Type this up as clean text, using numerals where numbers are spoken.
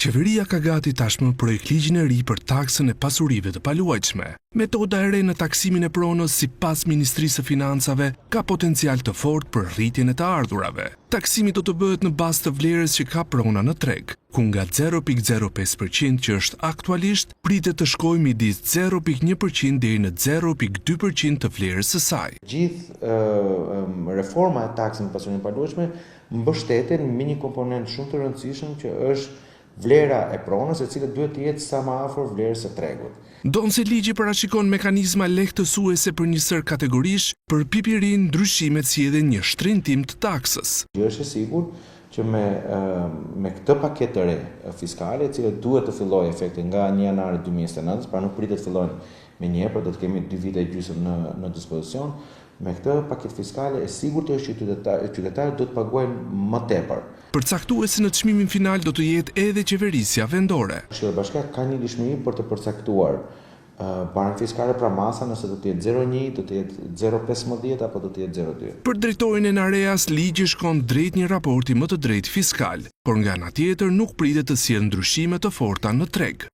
Qeveria ka gati tashmë projektligjin e ri për taksën e pasurive të paluajtshme. Metoda e re në taksimin e pronës sipas Ministrisë së Financave ka potencial të fortë për rritjen e të ardhurave. Taksimi do të bëhet në bazë të vlerës që ka prona në treg, ku nga 0.05% që është aktualisht pritet të shkojë midis 0.1% deri në 0.2% të vlerës së saj. Gjithë reforma e taksës në pasurinë e paluajtshme mbështeten mbi një komponent shumë të rëndësishëm që është vlera e pronës, e cila duhet të jetë sa më afër vlerës së tregut. Donse ligji parashikon mekanizma lehtësuese për një sër kategorish, për pipirin ndryshimet si edhe një shtrenjtim të taksës. Është e sigurt që me këtë paketë të re fiskale, e cila duhet të fillojë efekte nga 1 janar 2029, pra nuk pritet të fillojnë me një, por do të kemi 2 vite e gjysmë në dispozicion. Me këtë paketë fiskale e sigurt është që qytetarët do të paguajnë më tepër. Përcaktuesi në çmimin final do të jetë edhe qeverisja vendore. Këshilli Bashkiak ka një dishmëri për të përcaktuar barën fiskale pra masa, nëse do të jetë 0.1, do të jetë 0.15 apo do të jetë 0.2. Për drejtorin e Nareas, ligji shkon drejt një raporti më të drejtë fiskal, por nga ana tjetër nuk pritet të sjellë ndryshime të forta në treg.